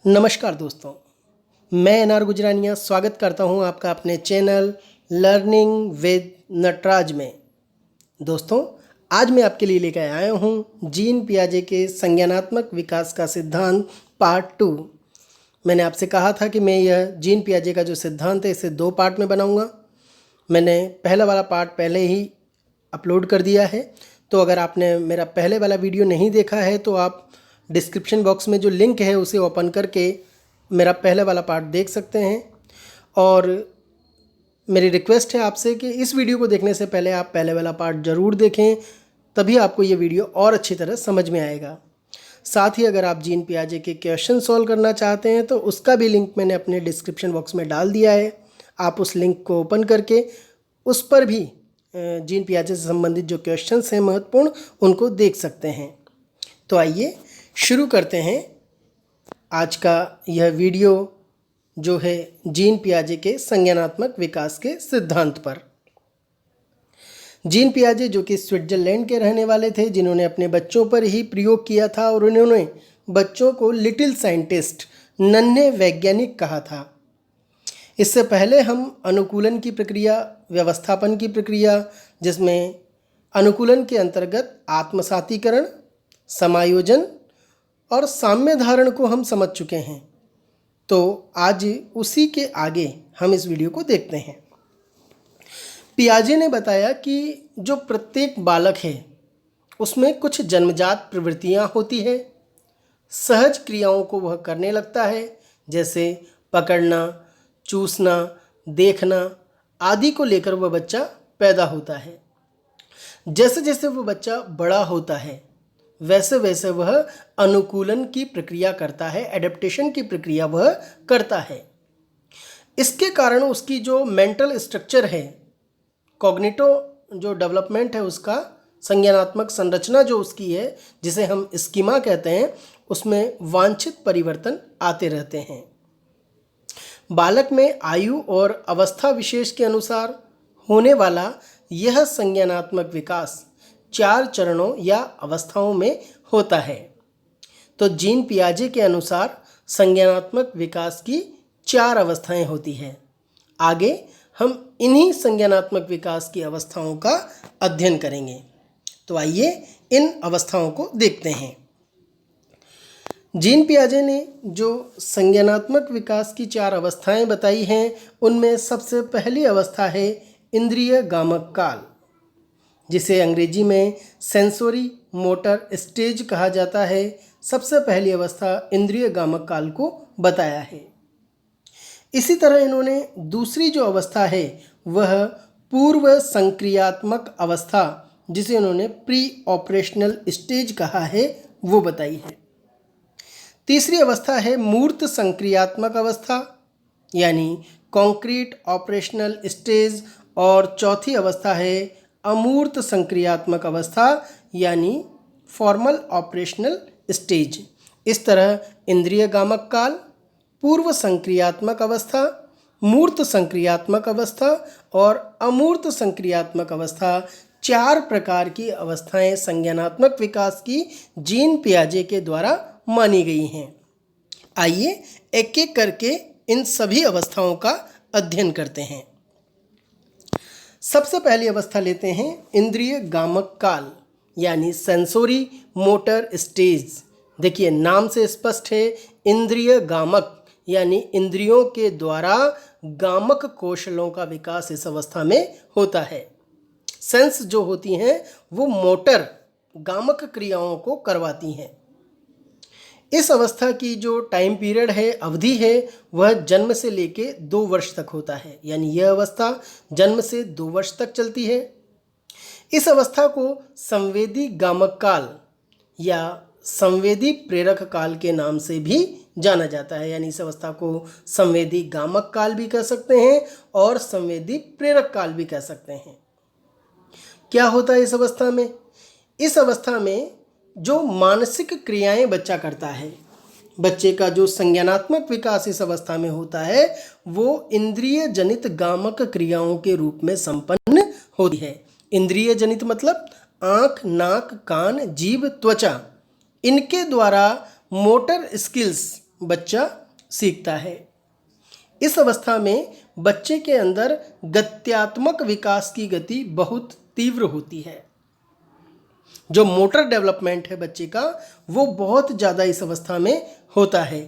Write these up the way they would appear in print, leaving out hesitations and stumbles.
नमस्कार दोस्तों, मैं एनआर गुजरानिया स्वागत करता हूं आपका अपने चैनल लर्निंग विद नटराज में। दोस्तों, आज मैं आपके लिए लेकर आया हूं जीन पियाजे के संज्ञानात्मक विकास का सिद्धांत पार्ट 2। मैंने आपसे कहा था कि मैं यह जीन पियाजे का जो सिद्धांत है इसे 2 पार्ट में बनाऊंगा। मैंने पहला वाला पार्ट पहले ही अपलोड कर दिया है, तो अगर आपने मेरा पहले वाला वीडियो नहीं देखा है तो आप डिस्क्रिप्शन बॉक्स में जो लिंक है उसे ओपन करके मेरा पहले वाला पार्ट देख सकते हैं। और मेरी रिक्वेस्ट है आपसे कि इस वीडियो को देखने से पहले आप पहले वाला पार्ट ज़रूर देखें, तभी आपको ये वीडियो और अच्छी तरह समझ में आएगा। साथ ही अगर आप जीन पियाजे के क्वेश्चन सॉल्व करना चाहते हैं तो उसका भी लिंक मैंने अपने डिस्क्रिप्शन बॉक्स में डाल दिया है। आप उस लिंक को ओपन करके उस पर भी जीन पियाजे से संबंधित जो क्वेश्चंस हैं महत्वपूर्ण, उनको देख सकते हैं। तो आइए शुरू करते हैं आज का यह वीडियो जो है जीन पियाजे के संज्ञानात्मक विकास के सिद्धांत पर। जीन पियाजे जो कि स्विट्जरलैंड के रहने वाले थे, जिन्होंने अपने बच्चों पर ही प्रयोग किया था और उन्होंने बच्चों को लिटिल साइंटिस्ट, नन्हे वैज्ञानिक कहा था। इससे पहले हम अनुकूलन की प्रक्रिया, व्यवस्थापन की प्रक्रिया, जिसमें अनुकूलन के अंतर्गत आत्मसातीकरण, समायोजन और साम्य धारण को हम समझ चुके हैं। तो आज उसी के आगे हम इस वीडियो को देखते हैं। पियाजे ने बताया कि जो प्रत्येक बालक है उसमें कुछ जन्मजात प्रवृत्तियां होती है, सहज क्रियाओं को वह करने लगता है, जैसे पकड़ना, चूसना, देखना आदि को लेकर वह बच्चा पैदा होता है। जैसे जैसे वह बच्चा बड़ा होता है वैसे वैसे वह अनुकूलन की प्रक्रिया करता है, एडेप्टेशन की प्रक्रिया वह करता है। इसके कारण उसकी जो मेंटल स्ट्रक्चर है, कॉग्निटो जो डेवलपमेंट है, उसका संज्ञानात्मक संरचना जो उसकी है, जिसे हम स्कीमा कहते हैं, उसमें वांछित परिवर्तन आते रहते हैं। बालक में आयु और अवस्था विशेष के अनुसार होने वाला यह संज्ञानात्मक विकास 4 चरणों या अवस्थाओं में होता है। तो जीन पियाजे के अनुसार संज्ञानात्मक विकास की 4 अवस्थाएं होती हैं। आगे हम इन्हीं संज्ञानात्मक विकास की अवस्थाओं का अध्ययन करेंगे। तो आइए इन अवस्थाओं को देखते हैं। जीन पियाजे ने जो संज्ञानात्मक विकास की 4 अवस्थाएं बताई हैं, उनमें सबसे पहली अवस्था है इंद्रिय गामक काल, जिसे अंग्रेजी में सेंसोरी मोटर स्टेज कहा जाता है। सबसे पहली अवस्था इंद्रिय गामक काल को बताया है। इसी तरह इन्होंने दूसरी जो अवस्था है वह पूर्व संक्रियात्मक अवस्था, जिसे उन्होंने प्री ऑपरेशनल स्टेज कहा है, वो बताई है। तीसरी अवस्था है मूर्त संक्रियात्मक अवस्था यानी कॉन्क्रीट ऑपरेशनल स्टेज, और चौथी अवस्था है अमूर्त संक्रियात्मक अवस्था यानी फॉर्मल ऑपरेशनल स्टेज। इस तरह इंद्रिय गामक काल, पूर्व संक्रियात्मक अवस्था, मूर्त संक्रियात्मक अवस्था और अमूर्त संक्रियात्मक अवस्था, 4 प्रकार की अवस्थाएं संज्ञानात्मक विकास की जीन पियाजे के द्वारा मानी गई हैं। आइए एक एक करके इन सभी अवस्थाओं का अध्ययन करते हैं। सबसे पहली अवस्था लेते हैं इंद्रिय गामक काल यानी सेंसोरी मोटर स्टेज। देखिए, नाम से स्पष्ट है, इंद्रिय गामक यानी इंद्रियों के द्वारा गामक कौशलों का विकास इस अवस्था में होता है। सेंस जो होती हैं वो मोटर गामक क्रियाओं को करवाती हैं। इस अवस्था की जो टाइम पीरियड है, अवधि है, वह जन्म से लेके 2 वर्ष तक होता है, यानी यह अवस्था जन्म से 2 वर्ष तक चलती है। इस अवस्था को संवेदी गामक काल या संवेदी प्रेरक काल के नाम से भी जाना जाता है, यानी इस अवस्था को संवेदी गामक काल भी कह सकते हैं और संवेदी प्रेरक काल भी कह सकते हैं। क्या होता है इस अवस्था में? इस अवस्था में जो मानसिक क्रियाएं बच्चा करता है, बच्चे का जो संज्ञानात्मक विकास इस अवस्था में होता है, वो इंद्रिय जनित गामक क्रियाओं के रूप में संपन्न होती है। इंद्रिय जनित मतलब आँख, नाक, कान, जीभ, त्वचा, इनके द्वारा मोटर स्किल्स बच्चा सीखता है। इस अवस्था में बच्चे के अंदर गत्यात्मक विकास की गति बहुत तीव्र होती है। जो मोटर डेवलपमेंट है बच्चे का वो बहुत ज़्यादा इस अवस्था में होता है।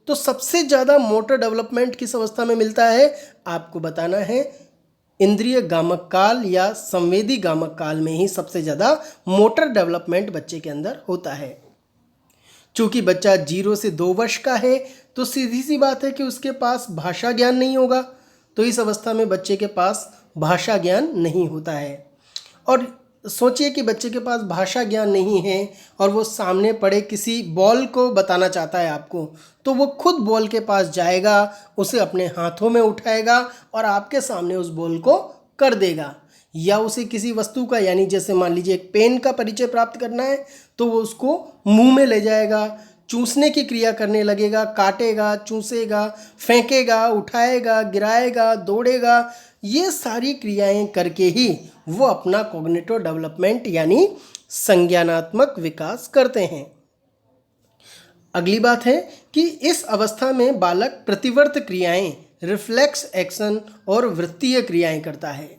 तो सबसे ज़्यादा मोटर डेवलपमेंट किस अवस्था में मिलता है आपको बताना है। इंद्रिय गामक काल या संवेदी गामक काल में ही सबसे ज़्यादा मोटर डेवलपमेंट बच्चे के अंदर होता है। चूँकि बच्चा 0 से 2 वर्ष का है तो सीधी सी बात है कि उसके पास भाषा ज्ञान नहीं होगा। तो इस अवस्था में बच्चे के पास भाषा ज्ञान नहीं होता है। और सोचिए कि बच्चे के पास भाषा ज्ञान नहीं है और वो सामने पड़े किसी बॉल को बताना चाहता है आपको, तो वो खुद बॉल के पास जाएगा, उसे अपने हाथों में उठाएगा और आपके सामने उस बॉल को कर देगा। या उसे किसी वस्तु का, यानी जैसे मान लीजिए एक पेन का परिचय प्राप्त करना है तो वो उसको मुंह में ले जाएगा, चूसने की क्रिया करने लगेगा, काटेगा, चूसेगा, फेंकेगा, उठाएगा, गिराएगा, दौड़ेगा। ये सारी क्रियाएं करके ही वो अपना कॉग्निटिव डेवलपमेंट यानी संज्ञानात्मक विकास करते हैं। अगली बात है कि इस अवस्था में बालक प्रतिवर्त क्रियाएं, रिफ्लेक्स एक्शन और वृत्तीय क्रियाएं करता है।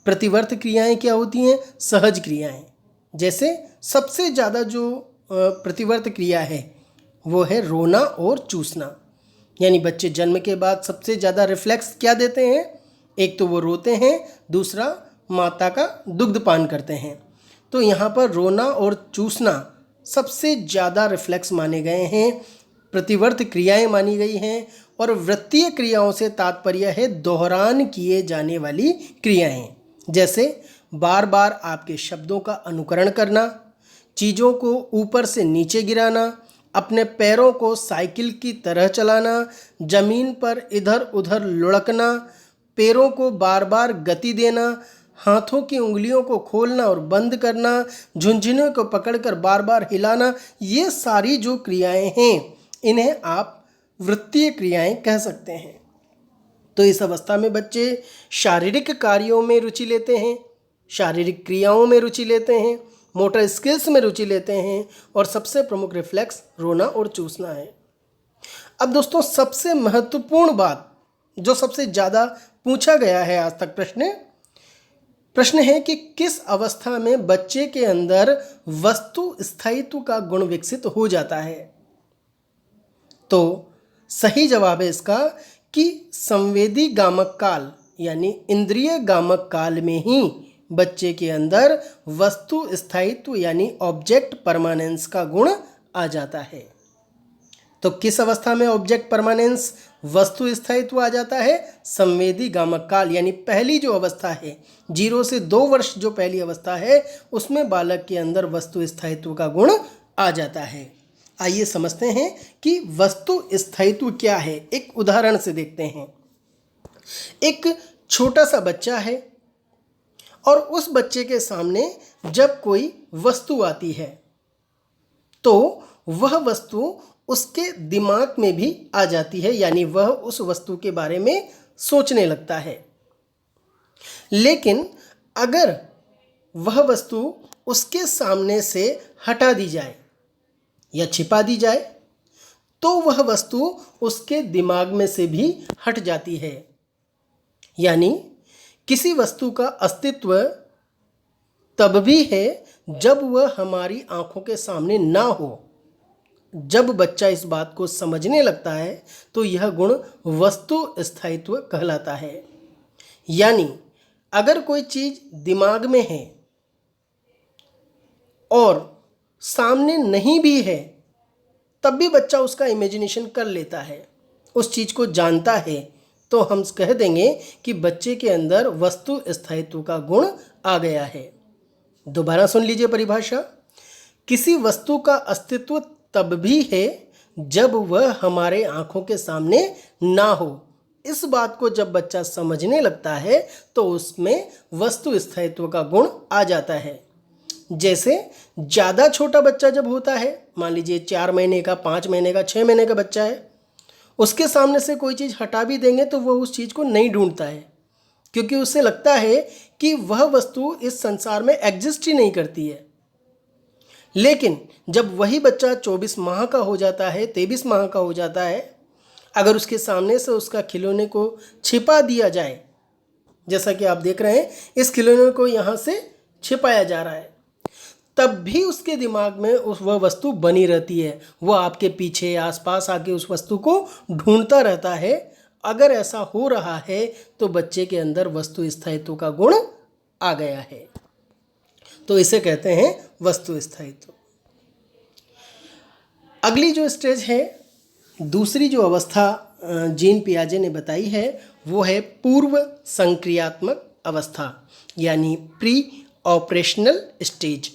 प्रतिवर्त क्रियाएं क्या होती हैं? सहज क्रियाएं। जैसे सबसे ज़्यादा जो प्रतिवर्त क्रिया है वो है रोना और चूसना। यानी बच्चे जन्म के बाद सबसे ज़्यादा रिफ्लेक्स क्या देते हैं? एक तो वो रोते हैं, दूसरा माता का दुग्ध पान करते हैं। तो यहाँ पर रोना और चूसना सबसे ज़्यादा रिफ्लेक्स माने गए हैं, प्रतिवर्त क्रियाएं मानी गई हैं। और वृत्तीय क्रियाओं से तात्पर्य है दोहरान किए जाने वाली क्रियाएं। जैसे बार बार आपके शब्दों का अनुकरण करना, चीज़ों को ऊपर से नीचे गिराना, अपने पैरों को साइकिल की तरह चलाना, ज़मीन पर इधर उधर लुढ़कना, पैरों को बार बार गति देना, हाथों की उंगलियों को खोलना और बंद करना, झुनझुने को पकड़कर बार बार हिलाना। ये सारी जो क्रियाएं हैं इन्हें आप वृत्तीय क्रियाएं कह सकते हैं। तो इस अवस्था में बच्चे शारीरिक कार्यों में रुचि लेते हैं, शारीरिक क्रियाओं में रुचि लेते हैं, मोटर स्किल्स में रुचि लेते हैं और सबसे प्रमुख रिफ्लेक्स रोना और चूसना है। अब दोस्तों सबसे महत्वपूर्ण बात जो सबसे ज़्यादा पूछा गया है आज तक प्रश्न है कि किस अवस्था में बच्चे के अंदर वस्तु स्थायित्व का गुण विकसित हो जाता है। तो सही जवाब है इसका कि संवेदी गामक काल यानी इंद्रिय गामक काल में ही बच्चे के अंदर वस्तु स्थायित्व यानी ऑब्जेक्ट परमानेंस का गुण आ जाता है। तो किस अवस्था में ऑब्जेक्ट परमानेंस वस्तु स्थायित्व आ जाता है? संवेदी गामक काल यानी पहली जो अवस्था है 0 से 2 वर्ष जो पहली अवस्था है उसमें बालक के अंदर वस्तु स्थायित्व का गुण आ जाता है। आइए समझते हैं कि वस्तु स्थायित्व क्या है। एक उदाहरण से देखते हैं। एक छोटा सा बच्चा है और उस बच्चे के सामने जब कोई वस्तु आती है तो वह वस्तु उसके दिमाग में भी आ जाती है, यानी वह उस वस्तु के बारे में सोचने लगता है। लेकिन अगर वह वस्तु उसके सामने से हटा दी जाए या छिपा दी जाए तो वह वस्तु उसके दिमाग में से भी हट जाती है। यानी किसी वस्तु का अस्तित्व तब भी है जब वह हमारी आंखों के सामने ना हो। जब बच्चा इस बात को समझने लगता है तो यह गुण वस्तु स्थायित्व कहलाता है। यानी अगर कोई चीज़ दिमाग में है और सामने नहीं भी है तब भी बच्चा उसका इमेजिनेशन कर लेता है, उस चीज़ को जानता है, तो हम कह देंगे कि बच्चे के अंदर वस्तु स्थायित्व का गुण आ गया है। दोबारा सुन लीजिए परिभाषा। किसी वस्तु का अस्तित्व तब भी है जब वह हमारे आंखों के सामने ना हो। इस बात को जब बच्चा समझने लगता है तो उसमें वस्तु स्थायित्व का गुण आ जाता है। जैसे ज़्यादा छोटा बच्चा जब होता है, मान लीजिए 4 महीने का, 5 महीने का, 6 महीने का बच्चा है, उसके सामने से कोई चीज़ हटा भी देंगे तो वह उस चीज़ को नहीं ढूंढता है, क्योंकि उसे लगता है कि वह वस्तु इस संसार में एग्जिस्ट ही नहीं करती है। लेकिन जब वही बच्चा 24 माह का हो जाता है, 23 माह का हो जाता है, अगर उसके सामने से उसका खिलौने को छिपा दिया जाए, जैसा कि आप देख रहे हैं इस खिलौने को यहाँ से छिपाया जा रहा है, तब भी उसके दिमाग में वह वस्तु बनी रहती है। वह आपके पीछे आसपास आके उस वस्तु को ढूंढता रहता है। अगर ऐसा हो रहा है तो बच्चे के अंदर वस्तु स्थायित्व का गुण आ गया है। तो इसे कहते हैं वस्तु स्थायित्व। अगली जो स्टेज है, दूसरी जो अवस्था जीन पियाजे ने बताई है, वो है पूर्व संक्रियात्मक अवस्था, यानी प्री ऑपरेशनल स्टेज।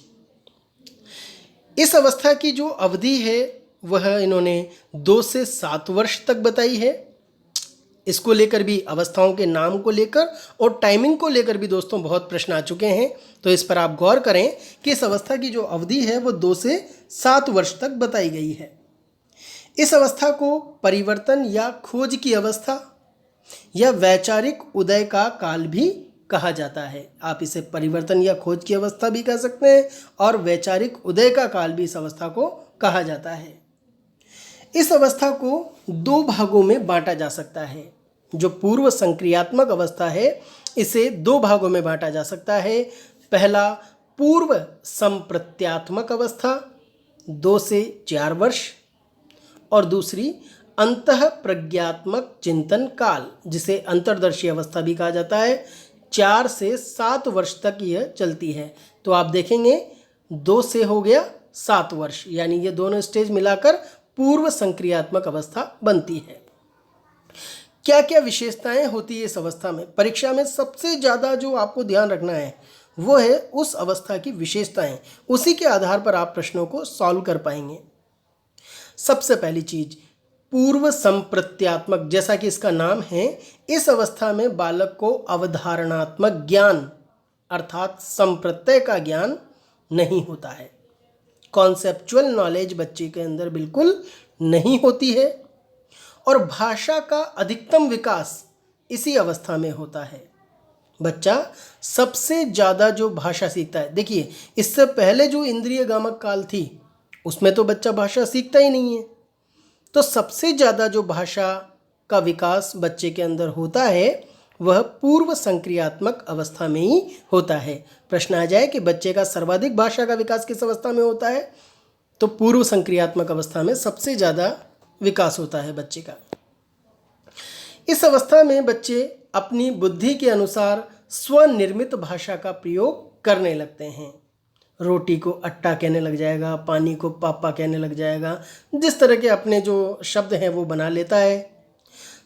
इस अवस्था की जो अवधि है वह इन्होंने 2 से 7 वर्ष तक बताई है। इसको लेकर भी, अवस्थाओं के नाम को लेकर और टाइमिंग को लेकर भी दोस्तों बहुत प्रश्न आ चुके हैं। तो इस पर आप गौर करें कि इस अवस्था की जो अवधि है वो 2 से 7 वर्ष तक बताई गई है। इस अवस्था को परिवर्तन या खोज की अवस्था या वैचारिक उदय का काल भी कहा जाता है। आप इसे परिवर्तन या खोज की अवस्था भी कह सकते हैं और वैचारिक उदय का काल भी इस अवस्था को कहा जाता है। इस अवस्था को 2 भागों में बांटा जा सकता है। जो पूर्व संक्रियात्मक अवस्था है इसे 2 भागों में बांटा जा सकता है। पहला पूर्व संप्रत्यात्मक अवस्था 2 से 4 वर्ष, और दूसरी अंतः प्रज्ञात्मक चिंतन काल, जिसे अंतर्दर्शी अवस्था भी कहा जाता है, 4 से 7 वर्ष तक यह चलती है। तो आप देखेंगे 2 से हो गया 7 वर्ष, यानी ये दोनों स्टेज मिलाकर पूर्व संक्रियात्मक अवस्था बनती है। क्या क्या विशेषताएं होती है इस अवस्था में? परीक्षा में सबसे ज़्यादा जो आपको ध्यान रखना है वो है उस अवस्था की विशेषताएं। उसी के आधार पर आप प्रश्नों को सॉल्व कर पाएंगे। सबसे पहली चीज, पूर्व संप्रत्यात्मक, जैसा कि इसका नाम है, इस अवस्था में बालक को अवधारणात्मक ज्ञान अर्थात संप्रत्यय का ज्ञान नहीं होता है। कॉन्सेप्चुअल नॉलेज बच्चे के अंदर बिल्कुल नहीं होती है और भाषा का अधिकतम विकास इसी अवस्था में होता है। बच्चा सबसे ज़्यादा जो भाषा सीखता है, देखिए इससे पहले जो इंद्रिय गामक काल थी उसमें तो बच्चा भाषा सीखता ही नहीं है। तो सबसे ज़्यादा जो भाषा का विकास बच्चे के अंदर होता है वह पूर्व संक्रियात्मक अवस्था में ही होता है। प्रश्न आ जाए कि बच्चे का सर्वाधिक भाषा का विकास किस अवस्था में होता है, तो पूर्व संक्रियात्मक अवस्था में सबसे ज़्यादा विकास होता है बच्चे का। इस अवस्था में बच्चे अपनी बुद्धि के अनुसार स्वनिर्मित भाषा का प्रयोग करने लगते हैं। रोटी को अट्टा कहने लग जाएगा, पानी को पापा कहने लग जाएगा, जिस तरह के अपने जो शब्द हैं वो बना लेता है।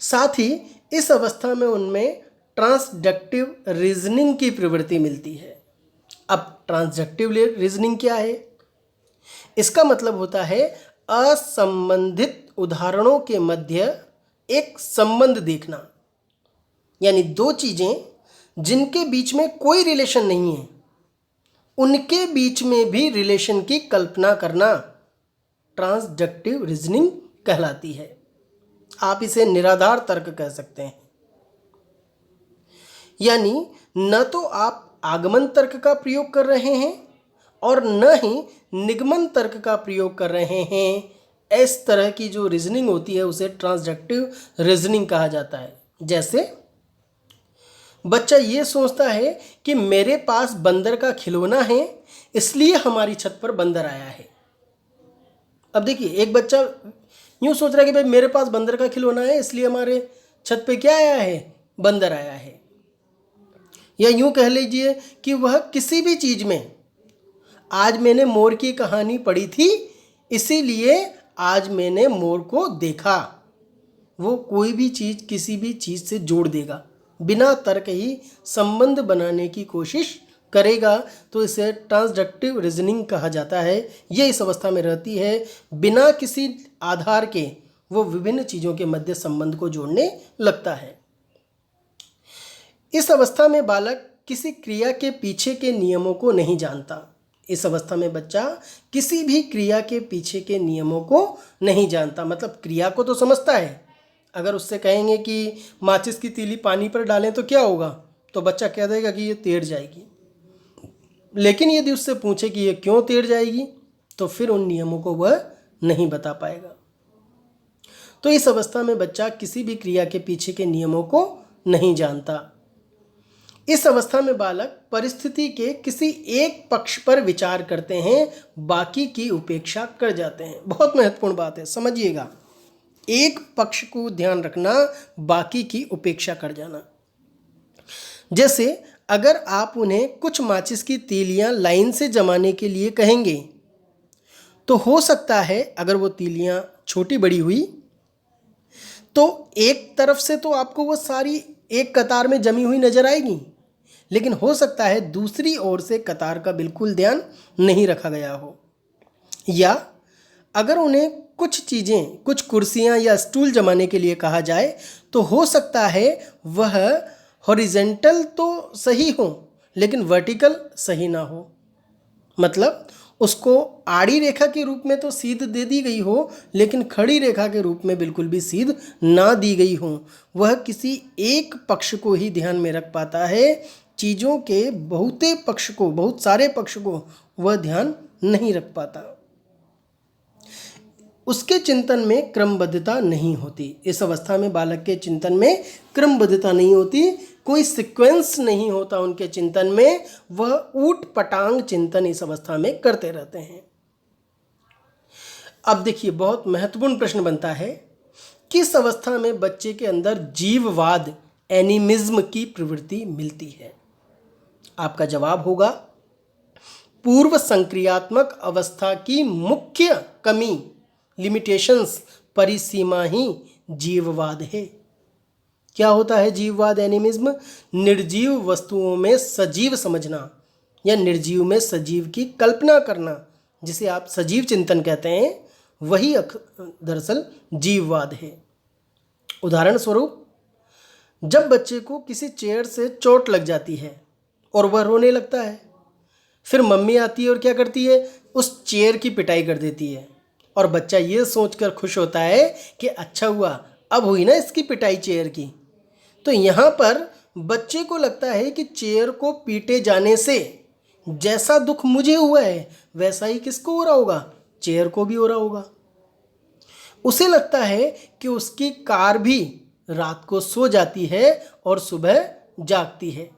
साथ ही इस अवस्था में उनमें ट्रांसडक्टिव रीजनिंग की प्रवृत्ति मिलती है। अब ट्रांसडक्टिव रीजनिंग क्या है? इसका मतलब होता है असंबंधित उदाहरणों के मध्य एक संबंध देखना, यानी 2 चीज़ें जिनके बीच में कोई रिलेशन नहीं है उनके बीच में भी रिलेशन की कल्पना करना ट्रांसडक्टिव रीजनिंग कहलाती है। आप इसे निराधार तर्क कह सकते हैं। यानी न तो आप आगमन तर्क का प्रयोग कर रहे हैं और न ही निगमन तर्क का प्रयोग कर रहे हैं। इस तरह की जो रीजनिंग होती है उसे ट्रांसडक्टिव रीजनिंग कहा जाता है। जैसे बच्चा ये सोचता है कि मेरे पास बंदर का खिलौना है इसलिए हमारी छत पर बंदर आया है। अब देखिए, एक बच्चा यूँ सोच रहा है कि भाई मेरे पास बंदर का खिलौना है इसलिए हमारे छत पे क्या आया है, बंदर आया है। या यूँ कह लीजिए कि वह किसी भी चीज़ में, आज मैंने मोर की कहानी पढ़ी थी इसीलिए आज मैंने मोर को देखा। वो कोई भी चीज़ किसी भी चीज़ से जोड़ देगा, बिना तर्क ही संबंध बनाने की कोशिश करेगा, तो इसे ट्रांसडक्टिव रीजनिंग कहा जाता है। ये इस अवस्था में रहती है। बिना किसी आधार के वो विभिन्न चीज़ों के मध्य संबंध को जोड़ने लगता है। इस अवस्था में बालक किसी क्रिया के पीछे के नियमों को नहीं जानता। इस अवस्था में बच्चा किसी भी क्रिया के पीछे के नियमों को नहीं जानता। मतलब क्रिया को तो समझता है। अगर उससे कहेंगे कि माचिस की तीली पानी पर डालें तो क्या होगा, तो बच्चा कह देगा कि ये तैर जाएगी। लेकिन यदि उससे पूछे कि ये क्यों तैर जाएगी, तो फिर उन नियमों को वह नहीं बता पाएगा। तो इस अवस्था में बच्चा किसी भी क्रिया के पीछे के नियमों को नहीं जानता। इस अवस्था में बालक परिस्थिति के किसी एक पक्ष पर विचार करते हैं, बाकी की उपेक्षा कर जाते हैं। बहुत महत्वपूर्ण बात है, समझिएगा। एक पक्ष को ध्यान रखना, बाकी की उपेक्षा कर जाना। जैसे अगर आप उन्हें कुछ माचिस की तीलियां लाइन से जमाने के लिए कहेंगे, तो हो सकता है अगर वो तीलियां छोटी बड़ी हुई तो एक तरफ से तो आपको वो सारी एक कतार में जमी हुई नजर आएगी, लेकिन हो सकता है दूसरी ओर से कतार का बिल्कुल ध्यान नहीं रखा गया हो। या अगर उन्हें कुछ चीज़ें, कुछ कुर्सियां या स्टूल जमाने के लिए कहा जाए, तो हो सकता है वह हॉरिजेंटल तो सही हो लेकिन वर्टिकल सही ना हो। मतलब उसको आड़ी रेखा के रूप में तो सीध दे दी गई हो, लेकिन खड़ी रेखा के रूप में बिल्कुल भी सीध ना दी गई हो। वह किसी एक पक्ष को ही ध्यान में रख पाता है, चीज़ों के बहुत सारे पक्ष को वह ध्यान नहीं रख पाता। उसके चिंतन में क्रमबद्धता नहीं होती। इस अवस्था में बालक के चिंतन में क्रमबद्धता नहीं होती, कोई सीक्वेंस नहीं होता उनके चिंतन में। वह ऊट पटांग चिंतन इस अवस्था में करते रहते हैं। अब देखिए, बहुत महत्वपूर्ण प्रश्न बनता है, किस अवस्था में बच्चे के अंदर जीववाद, एनिमिज्म की प्रवृत्ति मिलती है? आपका जवाब होगा, पूर्व संक्रियात्मक अवस्था की मुख्य कमी, लिमिटेशंस, परिसीमा ही जीववाद है। क्या होता है जीववाद, एनिमिज्म? निर्जीव वस्तुओं में सजीव समझना या निर्जीव में सजीव की कल्पना करना, जिसे आप सजीव चिंतन कहते हैं, वही दरअसल जीववाद है। उदाहरण स्वरूप, जब बच्चे को किसी चेयर से चोट लग जाती है और वह रोने लगता है, फिर मम्मी आती है और क्या करती है, उस चेयर की पिटाई कर देती है, और बच्चा ये सोचकर खुश होता है कि अच्छा हुआ, अब हुई ना इसकी पिटाई चेयर की। तो यहाँ पर बच्चे को लगता है कि चेयर को पीटे जाने से जैसा दुख मुझे हुआ है वैसा ही किसको हो रहा होगा, चेयर को भी हो रहा होगा। उसे लगता है कि उसकी कार भी रात को सो जाती है और सुबह जागती है।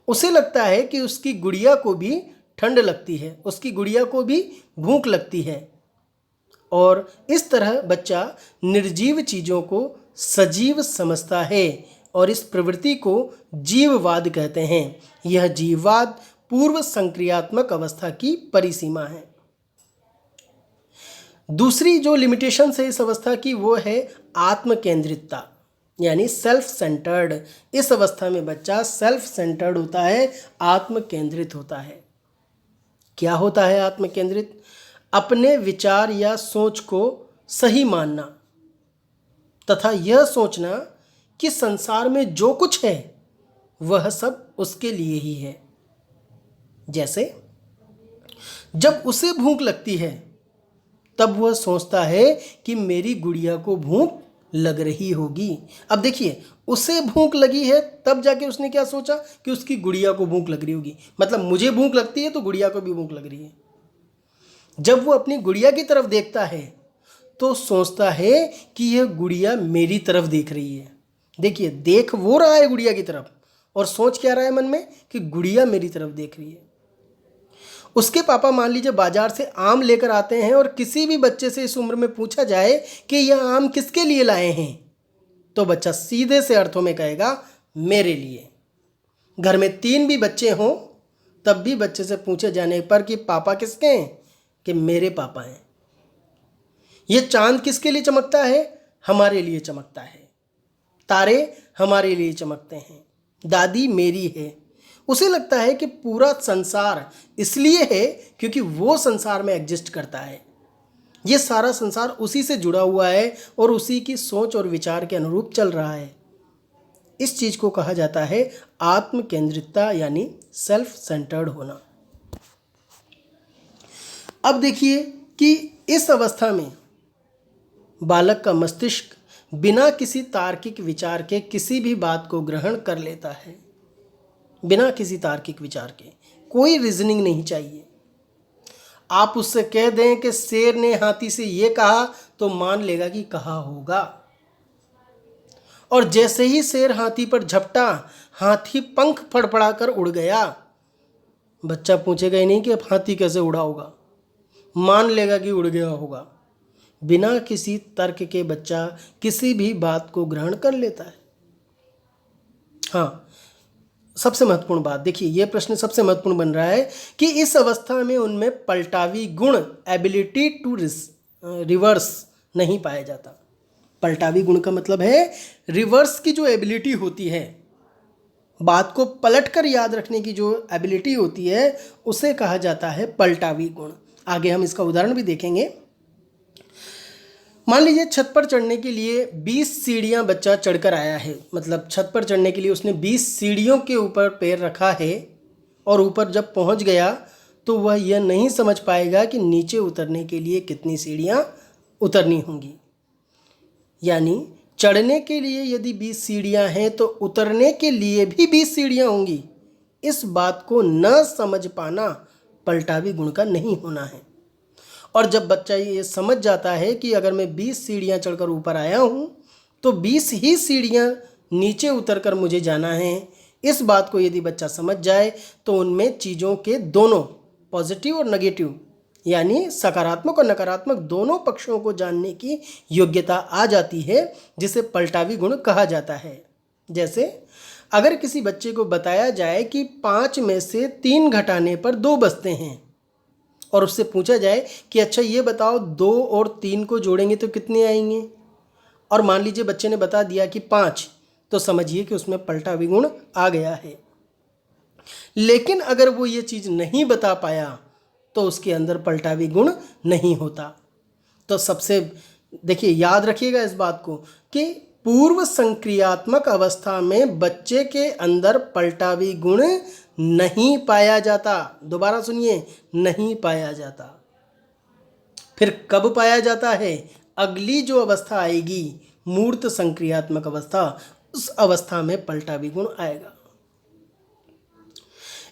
उसे लगता है कि उसकी गुड़िया को भी ठंड लगती है, उसकी गुड़िया को भी भूख लगती है। और इस तरह बच्चा निर्जीव चीज़ों को सजीव समझता है और इस प्रवृत्ति को जीववाद कहते हैं। यह जीववाद पूर्व संक्रियात्मक अवस्था की परिसीमा है। दूसरी जो लिमिटेशन है इस अवस्था की, वो है आत्मकेंद्रितता, यानी सेल्फ सेंटर्ड। इस अवस्था में बच्चा सेल्फ सेंटर्ड होता है, आत्मकेंद्रित होता है। क्या होता है आत्मकेंद्रित? अपने विचार या सोच को सही मानना तथा यह सोचना कि संसार में जो कुछ है वह सब उसके लिए ही है। जैसे जब उसे भूख लगती है तब वह सोचता है कि मेरी गुड़िया को भूख लग रही होगी। अब देखिए, उसे भूख लगी है तब जाके उसने क्या सोचा कि उसकी गुड़िया को भूख लग रही होगी, मतलब मुझे भूख लगती है तो गुड़िया को भी भूख लग रही है। जब वो अपनी गुड़िया की तरफ देखता है तो सोचता है कि यह गुड़िया मेरी तरफ देख रही है। देखिए, देख वो रहा है गुड़िया की तरफ और सोच क्या रहा है मन में कि गुड़िया मेरी तरफ देख रही है। उसके पापा मान लीजिए बाजार से आम लेकर आते हैं और किसी भी बच्चे से इस उम्र में पूछा जाए कि यह आम किसके लिए लाए हैं, तो बच्चा सीधे से अर्थों में कहेगा मेरे लिए। घर में 3 भी बच्चे हों तब भी बच्चे से पूछे जाने पर कि पापा किसके हैं, कि मेरे पापा हैं। ये चांद किसके लिए चमकता है, हमारे लिए चमकता है। तारे हमारे लिए चमकते हैं। दादी मेरी है। उसे लगता है कि पूरा संसार इसलिए है क्योंकि वो संसार में एग्जिस्ट करता है। ये सारा संसार उसी से जुड़ा हुआ है और उसी की सोच और विचार के अनुरूप चल रहा है। इस चीज़ को कहा जाता है आत्मकेंद्रितता, यानी सेल्फ सेंटर्ड होना। अब देखिए कि इस अवस्था में बालक का मस्तिष्क बिना किसी तार्किक विचार के किसी भी बात को ग्रहण कर लेता है। बिना किसी तार्किक विचार के, कोई रीजनिंग नहीं चाहिए। आप उससे कह दें कि शेर ने हाथी से ये कहा तो मान लेगा कि कहा होगा। और जैसे ही शेर हाथी पर झपटा, हाथी पंख फड़फड़ाकर उड़ गया। बच्चा पूछेगा ही नहीं कि अब हाथी कैसे उड़ा होगा, मान लेगा कि उड़ गया होगा। बिना किसी तर्क के बच्चा किसी भी बात को ग्रहण कर लेता है। हाँ, सबसे महत्वपूर्ण बात देखिए, यह प्रश्न सबसे महत्वपूर्ण बन रहा है कि इस अवस्था में उनमें पलटावी गुण, एबिलिटी टू रिवर्स नहीं पाया जाता। पलटावी गुण का मतलब है रिवर्स की जो एबिलिटी होती है, बात को पलटकर याद रखने की जो एबिलिटी होती है, उसे कहा जाता है पलटावी गुण। आगे हम इसका उदाहरण भी देखेंगे। मान लीजिए छत पर चढ़ने के लिए 20 सीढ़ियां बच्चा चढ़कर आया है, मतलब छत पर चढ़ने के लिए उसने 20 सीढ़ियों के ऊपर पैर रखा है और ऊपर जब पहुंच गया तो वह यह नहीं समझ पाएगा कि नीचे उतरने के लिए कितनी सीढ़ियां उतरनी होंगी। यानी चढ़ने के लिए यदि 20 सीढ़ियां हैं तो उतरने के लिए भी 20 सीढ़ियां होंगी। इस बात को न समझ पाना पलटावी गुण का नहीं होना है। और जब बच्चा ये समझ जाता है कि अगर मैं 20 सीढ़ियाँ चढ़कर ऊपर आया हूँ तो 20 ही सीढ़ियाँ नीचे उतरकर मुझे जाना है, इस बात को यदि बच्चा समझ जाए तो उनमें चीज़ों के दोनों पॉजिटिव और नेगेटिव, यानी सकारात्मक और नकारात्मक दोनों पक्षों को जानने की योग्यता आ जाती है, जिसे पलटावी गुण कहा जाता है। जैसे अगर किसी बच्चे को बताया जाए कि 5 में से 3 घटाने पर 2 बचते हैं और उससे पूछा जाए कि अच्छा ये बताओ 2 और 3 को जोड़ेंगे तो कितने आएंगे, और मान लीजिए बच्चे ने बता दिया कि 5, तो समझिए कि उसमें पलटावी गुण आ गया है। लेकिन अगर वो ये चीज़ नहीं बता पाया तो उसके अंदर पलटावी गुण नहीं होता। तो सबसे देखिए, याद रखिएगा इस बात को कि पूर्व संक्रियात्मक अवस्था में बच्चे के अंदर पलटावी गुण नहीं पाया जाता। दोबारा सुनिए, नहीं पाया जाता। फिर कब पाया जाता है? अगली जो अवस्था आएगी, मूर्त संक्रियात्मक अवस्था, उस अवस्था में पलटावी गुण आएगा।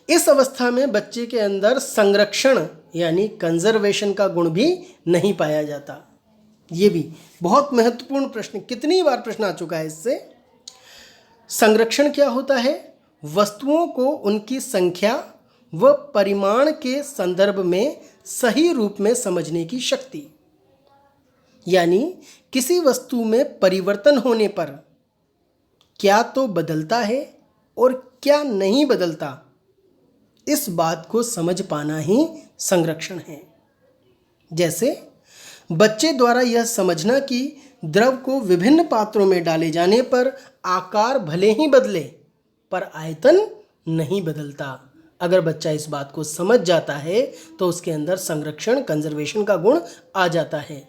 इस अवस्था में बच्चे के अंदर संरक्षण यानी कंजर्वेशन का गुण भी नहीं पाया जाता। ये भी बहुत महत्वपूर्ण प्रश्न, कितनी बार प्रश्न आ चुका है इससे। संरक्षण क्या होता है? वस्तुओं को उनकी संख्या व परिमाण के संदर्भ में सही रूप में समझने की शक्ति। यानी किसी वस्तु में परिवर्तन होने पर क्या तो बदलता है और क्या नहीं बदलता, इस बात को समझ पाना ही संरक्षण है। जैसे बच्चे द्वारा यह समझना कि द्रव को विभिन्न पात्रों में डाले जाने पर आकार भले ही बदले पर आयतन नहीं बदलता। अगर बच्चा इस बात को समझ जाता है तो उसके अंदर संरक्षण, कंजर्वेशन का गुण आ जाता है।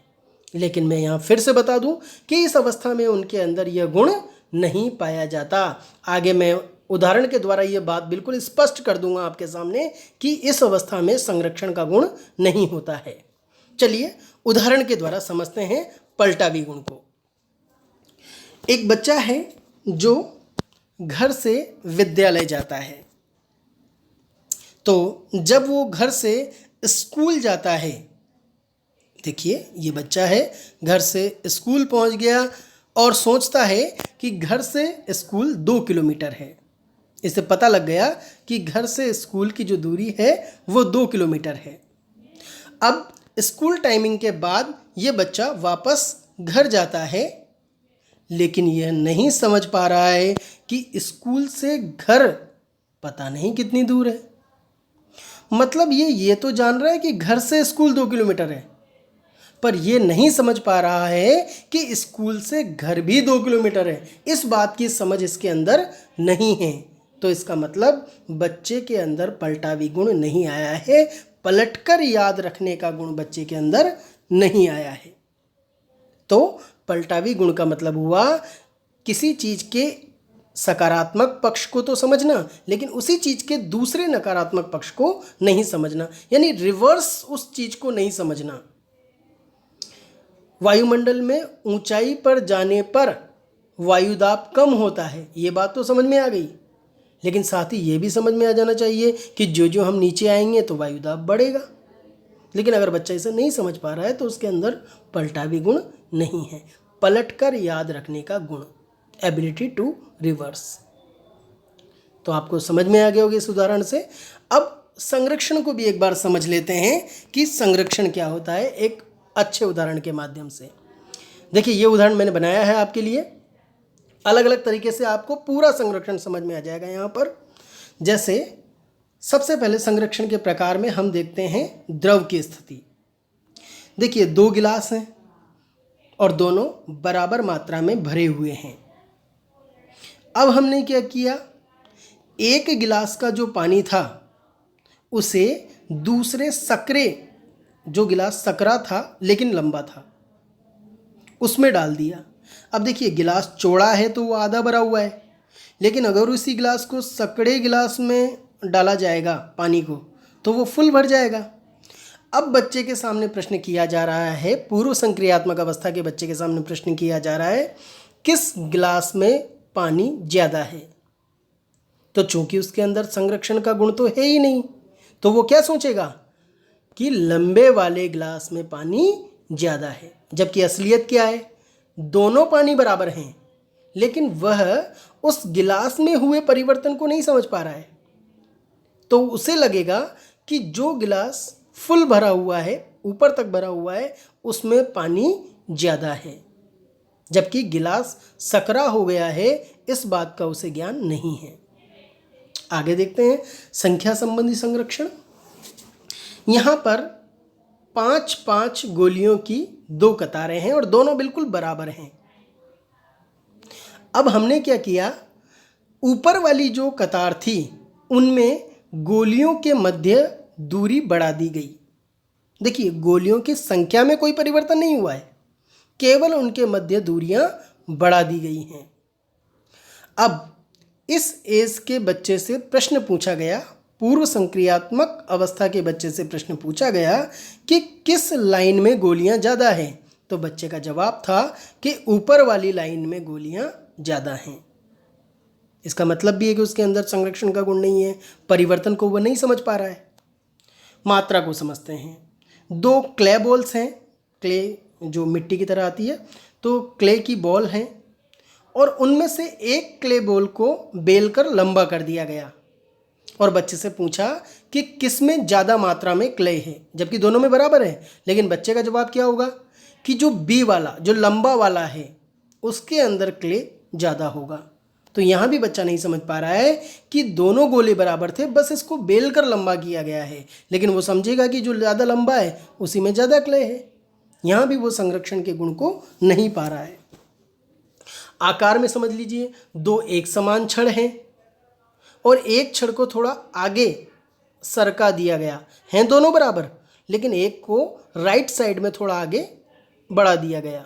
लेकिन मैं यहाँ फिर से बता दूं कि इस अवस्था में उनके अंदर यह गुण नहीं पाया जाता। आगे मैं उदाहरण के द्वारा यह बात बिल्कुल स्पष्ट कर दूंगा आपके सामने कि इस अवस्था में संरक्षण का गुण नहीं होता है। चलिए उदाहरण के द्वारा समझते हैं पलटावी गुण को। एक बच्चा है जो घर से विद्यालय जाता है, तो जब वो घर से स्कूल जाता है, देखिए ये बच्चा है, घर से स्कूल पहुंच गया और सोचता है कि घर से स्कूल 2 किलोमीटर है। इसे पता लग गया कि घर से स्कूल की जो दूरी है वो 2 किलोमीटर है। अब स्कूल टाइमिंग के बाद ये बच्चा वापस घर जाता है, लेकिन यह नहीं समझ पा रहा है कि स्कूल से घर पता नहीं कितनी दूर है। मतलब ये तो जान रहा है कि घर से स्कूल 2 किलोमीटर है, पर यह नहीं समझ पा रहा है कि स्कूल से घर भी 2 किलोमीटर है। इस बात की समझ इसके अंदर नहीं है। तो इसका मतलब बच्चे के अंदर पलटावी गुण नहीं आया है, पलटकर याद रखने का गुण बच्चे के अंदर नहीं आया है। तो पलटावी गुण का मतलब हुआ किसी चीज़ के सकारात्मक पक्ष को तो समझना, लेकिन उसी चीज़ के दूसरे नकारात्मक पक्ष को नहीं समझना, यानी रिवर्स उस चीज़ को नहीं समझना। वायुमंडल में ऊंचाई पर जाने पर वायुदाब कम होता है, ये बात तो समझ में आ गई, लेकिन साथ ही ये भी समझ में आ जाना चाहिए कि जो जो हम नीचे आएंगे तो वायुदाब बढ़ेगा। लेकिन अगर बच्चा इसे नहीं समझ पा रहा है तो उसके अंदर पलटावी गुण नहीं है, पलटकर याद रखने का गुण, एबिलिटी टू रिवर्स। तो आपको समझ में आ गया होगा इस उदाहरण से। अब संरक्षण को भी एक बार समझ लेते हैं कि संरक्षण क्या होता है एक अच्छे उदाहरण के माध्यम से। देखिए, ये उदाहरण मैंने बनाया है आपके लिए, अलग अलग तरीके से आपको पूरा संरक्षण समझ में आ जाएगा यहाँ पर। जैसे सबसे पहले संरक्षण के प्रकार में हम देखते हैं द्रव की स्थिति। देखिए, 2 गिलास हैं और दोनों बराबर मात्रा में भरे हुए हैं। अब हमने क्या किया, एक गिलास का जो पानी था उसे दूसरे सकरे, जो गिलास सकरा था लेकिन लंबा था, उसमें डाल दिया। अब देखिए, गिलास चौड़ा है तो वो आधा भरा हुआ है, लेकिन अगर उसी गिलास को सकड़े गिलास में डाला जाएगा पानी को तो वो फुल भर जाएगा। अब बच्चे के सामने प्रश्न किया जा रहा है, पूर्व संक्रियात्मक अवस्था के बच्चे के सामने प्रश्न किया जा रहा है, किस गिलास में पानी ज़्यादा है। तो चूंकि उसके अंदर संरक्षण का गुण तो है ही नहीं, तो वो क्या सोचेगा कि लंबे वाले गिलास में पानी ज़्यादा है, जबकि असलियत क्या है, दोनों पानी बराबर हैं, लेकिन वह उस गिलास में हुए परिवर्तन को नहीं समझ पा रहा है। तो उसे लगेगा कि जो गिलास फुल भरा हुआ है, ऊपर तक भरा हुआ है, उसमें पानी ज़्यादा है, जबकि गिलास सकरा हो गया है, इस बात का उसे ज्ञान नहीं है। आगे देखते हैं संख्या संबंधी संरक्षण। यहाँ पर 5-5 गोलियों की 2 कतारें हैं और दोनों बिल्कुल बराबर हैं। अब हमने क्या किया, ऊपर वाली जो कतार थी उनमें गोलियों के मध्य दूरी बढ़ा दी गई। देखिए, गोलियों की संख्या में कोई परिवर्तन नहीं हुआ है, केवल उनके मध्य दूरियां बढ़ा दी गई हैं। अब इस एज के बच्चे से प्रश्न पूछा गया, पूर्व संक्रियात्मक अवस्था के बच्चे से प्रश्न पूछा गया कि किस लाइन में गोलियां ज़्यादा हैं। तो बच्चे का जवाब था कि ऊपर वाली लाइन में गोलियां ज़्यादा हैं। इसका मतलब भी है कि उसके अंदर संरक्षण का गुण नहीं है, परिवर्तन को वह नहीं समझ पा रहा है। मात्रा को समझते हैं। 2 क्ले बॉल्स हैं, क्ले जो मिट्टी की तरह आती है, तो क्ले की बॉल हैं और उनमें से एक क्ले बॉल को बेलकर लंबा कर दिया गया और बच्चे से पूछा कि किस में ज़्यादा मात्रा में क्ले है, जबकि दोनों में बराबर है। लेकिन बच्चे का जवाब क्या होगा कि जो बी वाला, जो लंबा वाला है, उसके अंदर क्ले ज़्यादा होगा। तो यहाँ भी बच्चा नहीं समझ पा रहा है कि दोनों गोले बराबर थे, बस इसको बेल कर लंबा किया गया है, लेकिन वो समझेगा कि जो ज़्यादा लंबा है उसी में ज़्यादा क्ले है। यहाँ भी वो संरक्षण के गुण को नहीं पा रहा है। आकार में समझ लीजिए, 2 एक समान छड़ हैं और एक छड़ को थोड़ा आगे सरका दिया गया हैं, दोनों बराबर, लेकिन एक को राइट साइड में थोड़ा आगे बढ़ा दिया गया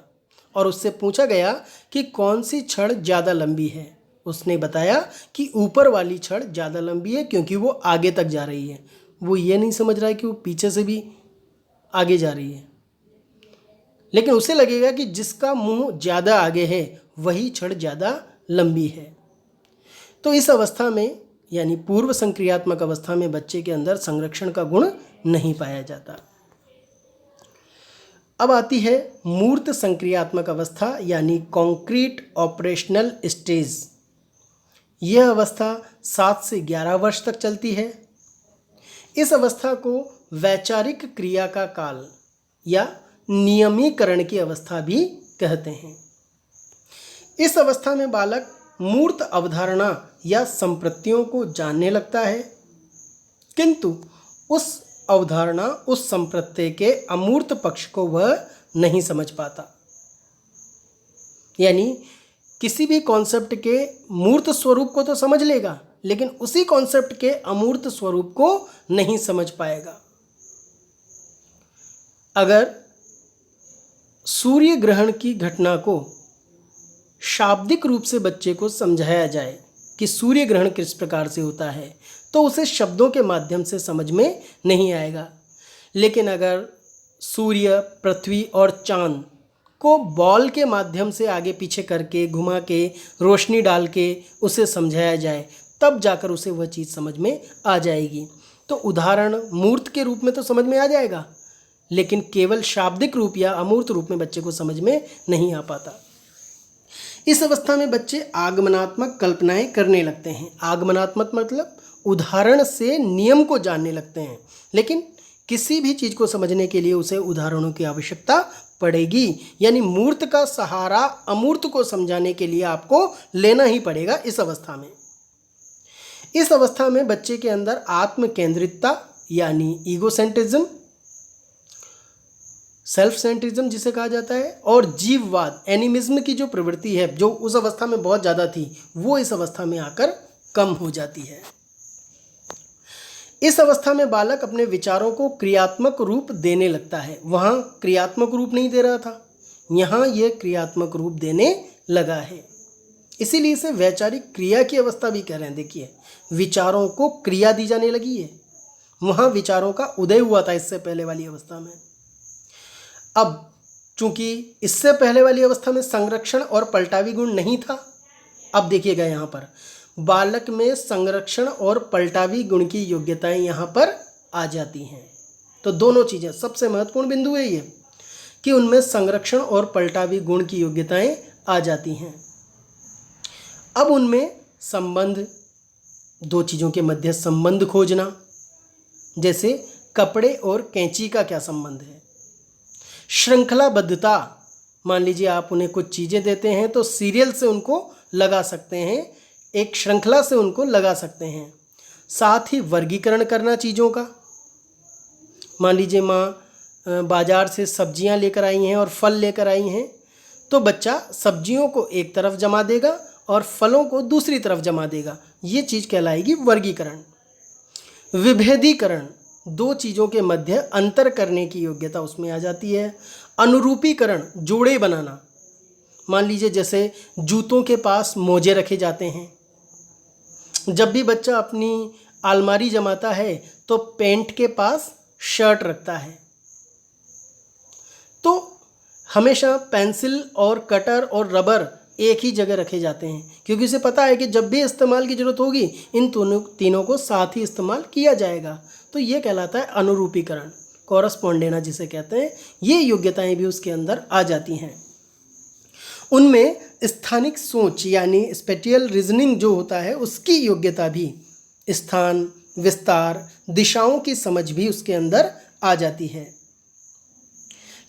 और उससे पूछा गया कि कौन सी छड़ ज़्यादा लंबी है। उसने बताया कि ऊपर वाली छड़ ज़्यादा लंबी है क्योंकि वो आगे तक जा रही है। वो ये नहीं समझ रहा है कि वो पीछे से भी आगे जा रही है, लेकिन उसे लगेगा कि जिसका मुंह ज़्यादा आगे है वही छड़ ज़्यादा लंबी है। तो इस अवस्था में, यानी पूर्व संक्रियात्मक अवस्था में, बच्चे के अंदर संरक्षण का गुण नहीं पाया जाता। अब आती है मूर्त संक्रियात्मक अवस्था, यानी कॉन्क्रीट ऑपरेशनल स्टेज। यह अवस्था 7 से 11 वर्ष तक चलती है। इस अवस्था को वैचारिक क्रिया का काल या नियमीकरण की अवस्था भी कहते हैं। इस अवस्था में बालक मूर्त अवधारणा या संप्रत्तियों को जानने लगता है, किंतु उस अवधारणा, उस संप्रत्यय के अमूर्त पक्ष को वह नहीं समझ पाता। यानी किसी भी कॉन्सेप्ट के मूर्त स्वरूप को तो समझ लेगा, लेकिन उसी कॉन्सेप्ट के अमूर्त स्वरूप को नहीं समझ पाएगा। अगर सूर्य ग्रहण की घटना को शाब्दिक रूप से बच्चे को समझाया जाए कि सूर्य ग्रहण किस प्रकार से होता है, तो उसे शब्दों के माध्यम से समझ में नहीं आएगा। लेकिन अगर सूर्य, पृथ्वी और चांद को बॉल के माध्यम से आगे पीछे करके, घुमा के, रोशनी डाल के उसे समझाया जाए, तब जाकर उसे वह चीज़ समझ में आ जाएगी। तो उदाहरण मूर्त के रूप में तो समझ में आ जाएगा, लेकिन केवल शाब्दिक रूप या अमूर्त रूप में बच्चे को समझ में नहीं आ पाता। इस अवस्था में बच्चे आगमनात्मक कल्पनाएं करने लगते हैं। आगमनात्मक मतलब उदाहरण से नियम को जानने लगते हैं, लेकिन किसी भी चीज़ को समझने के लिए उसे उदाहरणों की आवश्यकता पड़ेगी। यानी मूर्त का सहारा अमूर्त को समझाने के लिए आपको लेना ही पड़ेगा इस अवस्था में। इस अवस्था में बच्चे के अंदर आत्म केंद्रितता यानी ईगोसेंट्रिज्म, सेल्फ सेंट्रिज्म जिसे कहा जाता है, और जीववाद एनिमिज्म की जो प्रवृत्ति है, जो उस अवस्था में बहुत ज़्यादा थी, वो इस अवस्था में आकर कम हो जाती है। इस अवस्था में बालक अपने विचारों को क्रियात्मक रूप देने लगता है। वहाँ क्रियात्मक रूप नहीं दे रहा था, यहाँ ये क्रियात्मक रूप देने लगा है। इसीलिए इसे वैचारिक क्रिया की अवस्था भी कह रहे हैं। देखिए, विचारों को क्रिया दी जाने लगी है। वहाँ विचारों का उदय हुआ था इससे पहले वाली अवस्था में। अब चूंकि इससे पहले वाली अवस्था में संरक्षण और पलटावी गुण नहीं था, अब देखिएगा यहाँ पर बालक में संरक्षण और पलटावी गुण की योग्यताएं यहाँ पर आ जाती हैं। तो दोनों चीज़ें, सबसे महत्वपूर्ण बिंदु है ये कि उनमें संरक्षण और पलटावी गुण की योग्यताएं आ जाती हैं। अब उनमें संबंध, दो चीज़ों के मध्य संबंध खोजना, जैसे कपड़े और कैंची का क्या संबंध है। श्रृंखलाबद्धता, मान लीजिए आप उन्हें कुछ चीज़ें देते हैं तो सीरियल से उनको लगा सकते हैं, एक श्रृंखला से उनको लगा सकते हैं। साथ ही वर्गीकरण करना चीज़ों का, मान लीजिए माँ बाज़ार से सब्जियां लेकर आई हैं और फल लेकर आई हैं, तो बच्चा सब्जियों को एक तरफ जमा देगा और फलों को दूसरी तरफ जमा देगा। ये चीज़ कहलाएगी वर्गीकरण। विभेदीकरण, दो चीज़ों के मध्य अंतर करने की योग्यता उसमें आ जाती है। अनुरूपीकरण, जोड़े बनाना, मान लीजिए जैसे जूतों के पास मोजे रखे जाते हैं, जब भी बच्चा अपनी अलमारी जमाता है तो पैंट के पास शर्ट रखता है, तो हमेशा पेंसिल और कटर और रबर एक ही जगह रखे जाते हैं, क्योंकि उसे पता है कि जब भी इस्तेमाल की ज़रूरत होगी इन तीनों को साथ ही इस्तेमाल किया जाएगा। तो ये कहलाता है अनुरूपीकरण, कॉरस्पॉन्डेंस जिसे कहते हैं। ये योग्यताएं भी उसके अंदर आ जाती हैं। उनमें स्थानिक सोच यानी स्पेटियल रीजनिंग जो होता है उसकी योग्यता भी, स्थान, विस्तार, दिशाओं की समझ भी उसके अंदर आ जाती है।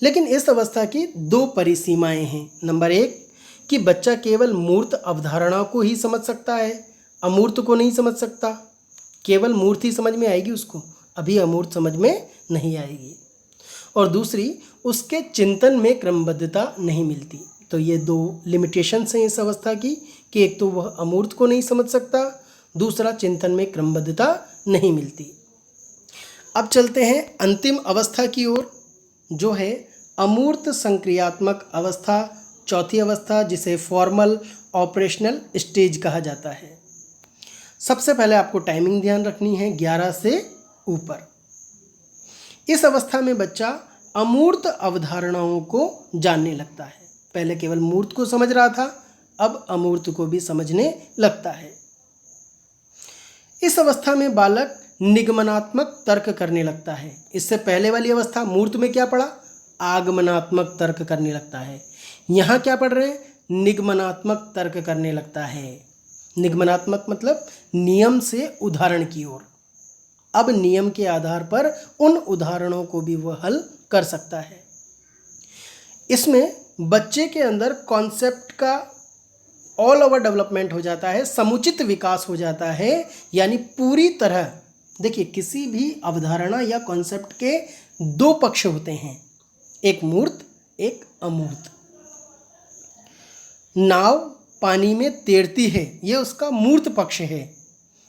लेकिन इस अवस्था की दो परिसीमाएं हैं। नंबर एक कि बच्चा केवल मूर्त अवधारणा को ही समझ सकता है, अमूर्त को नहीं समझ सकता। केवल मूर्त ही समझ में आएगी उसको, अभी अमूर्त समझ में नहीं आएगी। और दूसरी, उसके चिंतन में क्रमबद्धता नहीं मिलती। तो ये दो लिमिटेशंस हैं इस अवस्था की कि एक तो वह अमूर्त को नहीं समझ सकता, दूसरा चिंतन में क्रमबद्धता नहीं मिलती। अब चलते हैं अंतिम अवस्था की ओर, जो है अमूर्त संक्रियात्मक अवस्था, चौथी अवस्था, जिसे फॉर्मल ऑपरेशनल स्टेज कहा जाता है। सबसे पहले आपको टाइमिंग ध्यान रखनी है, 11 से ऊपर। इस अवस्था में बच्चा अमूर्त अवधारणाओं को जानने लगता है। पहले केवल मूर्त को समझ रहा था, अब अमूर्त को भी समझने लगता है। इस अवस्था में बालक निगमनात्मक तर्क करने लगता है। इससे पहले वाली अवस्था मूर्त में क्या पढ़ा, आगमनात्मक तर्क करने लगता है। यहाँ क्या पढ़ रहे हैं, निगमनात्मक तर्क करने लगता है। निगमनात्मक मतलब नियम से उदाहरण की ओर। अब नियम के आधार पर उन उदाहरणों को भी वह हल कर सकता है। इसमें बच्चे के अंदर कॉन्सेप्ट का ऑल ओवर डेवलपमेंट हो जाता है, समुचित विकास हो जाता है। यानी पूरी तरह, देखिए किसी भी अवधारणा या कॉन्सेप्ट के दो पक्ष होते हैं, एक मूर्त एक अमूर्त। नाव पानी में तैरती है, यह उसका मूर्त पक्ष है,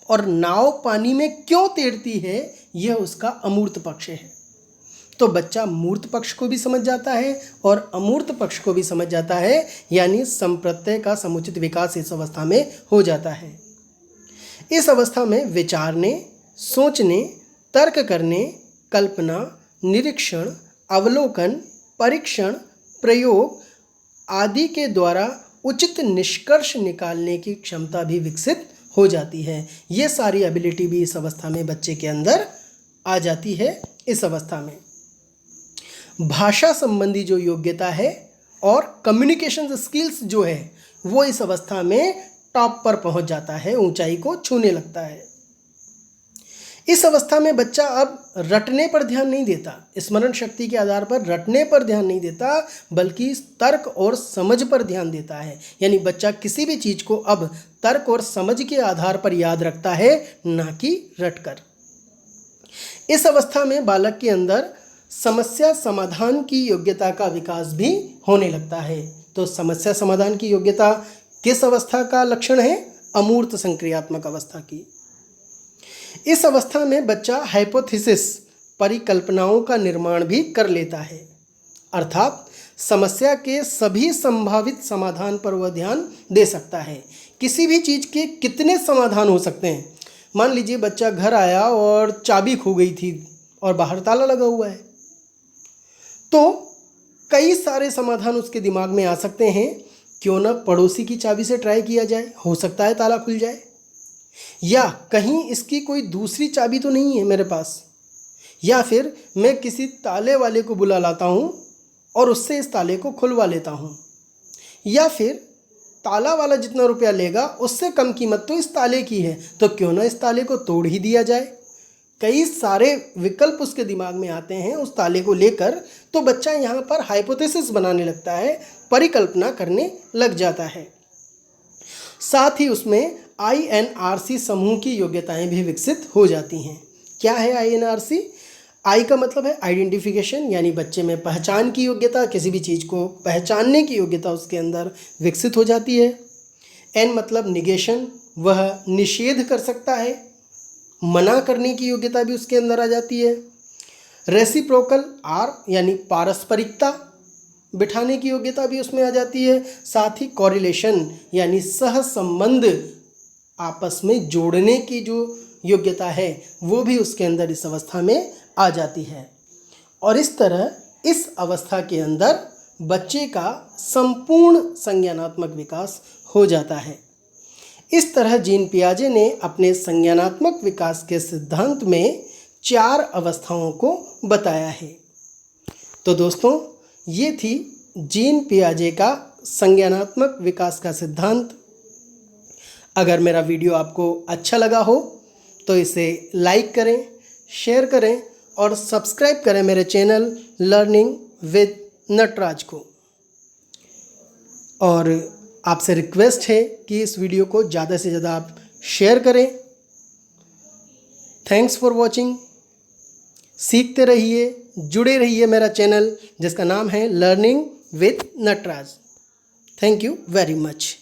और नाव पानी में क्यों तैरती है यह उसका अमूर्त पक्ष है। तो बच्चा मूर्त पक्ष को भी समझ जाता है और अमूर्त पक्ष को भी समझ जाता है, यानी संप्रत्यय का समुचित विकास इस अवस्था में हो जाता है। इस अवस्था में विचारने, सोचने, तर्क करने, कल्पना, निरीक्षण, अवलोकन, परीक्षण, प्रयोग आदि के द्वारा उचित निष्कर्ष निकालने की क्षमता भी विकसित हो जाती है। ये सारी एबिलिटी भी इस अवस्था में बच्चे के अंदर आ जाती है। इस अवस्था में भाषा संबंधी जो योग्यता है और कम्युनिकेशन स्किल्स जो है वो इस अवस्था में टॉप पर पहुंच जाता है, ऊंचाई को छूने लगता है। इस अवस्था में बच्चा अब रटने पर ध्यान नहीं देता, स्मरण शक्ति के आधार पर रटने पर ध्यान नहीं देता, बल्कि तर्क और समझ पर ध्यान देता है। यानी बच्चा किसी भी चीज़ को अब तर्क और समझ के आधार पर याद रखता है, ना कि रटकर। इस अवस्था में बालक के अंदर समस्या समाधान की योग्यता का विकास भी होने लगता है। तो समस्या समाधान की योग्यता किस अवस्था का लक्षण है? अमूर्त संक्रियात्मक अवस्था की। इस अवस्था में बच्चा हाइपोथेसिस परिकल्पनाओं का निर्माण भी कर लेता है, अर्थात समस्या के सभी संभावित समाधान पर वह ध्यान दे सकता है। किसी भी चीज़ के कितने समाधान हो सकते हैं। मान लीजिए बच्चा घर आया और चाबी खो गई थी और बाहर ताला लगा हुआ है, तो कई सारे समाधान उसके दिमाग में आ सकते हैं। क्यों ना पड़ोसी की चाबी से ट्राई किया जाए, हो सकता है ताला खुल जाए। या कहीं इसकी कोई दूसरी चाबी तो नहीं है मेरे पास, या फिर मैं किसी ताले वाले को बुला लाता हूँ और उससे इस ताले को खुलवा लेता हूँ, या फिर ताला वाला जितना रुपया लेगा उससे कम कीमत तो इस ताले की है, तो क्यों ना इस ताले को तोड़ ही दिया जाए। कई सारे विकल्प उसके दिमाग में आते हैं उस ताले को लेकर। तो बच्चा यहाँ पर हाइपोथेसिस बनाने लगता है, परिकल्पना करने लग जाता है। साथ ही उसमें INRC समूह की योग्यताएं भी विकसित हो जाती हैं। क्या है INRC? आई का मतलब है आइडेंटिफिकेशन, यानी बच्चे में पहचान की योग्यता, किसी भी चीज़ को पहचानने की योग्यता उसके अंदर विकसित हो जाती है। N मतलब निगेशन, वह निषेध कर सकता है, मना करने की योग्यता भी उसके अंदर आ जाती है। रेसिप्रोकल R यानी पारस्परिकता बिठाने की योग्यता भी उसमें आ जाती है। साथ ही कॉरिलेशन यानी सह संबंध आपस में जोड़ने की जो योग्यता है वो भी उसके अंदर इस अवस्था में आ जाती है। और इस तरह इस अवस्था के अंदर बच्चे का संपूर्ण संज्ञानात्मक विकास हो जाता है। इस तरह जीन पियाजे ने अपने संज्ञानात्मक विकास के सिद्धांत में 4 अवस्थाओं को बताया है। तो दोस्तों, ये थी जीन पियाजे का संज्ञानात्मक विकास का सिद्धांत। अगर मेरा वीडियो आपको अच्छा लगा हो तो इसे लाइक करें, शेयर करें और सब्सक्राइब करें मेरे चैनल लर्निंग विद नटराज को। और आपसे रिक्वेस्ट है कि इस वीडियो को ज़्यादा से ज़्यादा आप शेयर करें। Thanks for watching. सीखते रहिए, जुड़े रहिए मेरा चैनल जिसका नाम है learning with Nataraj. Thank you very much.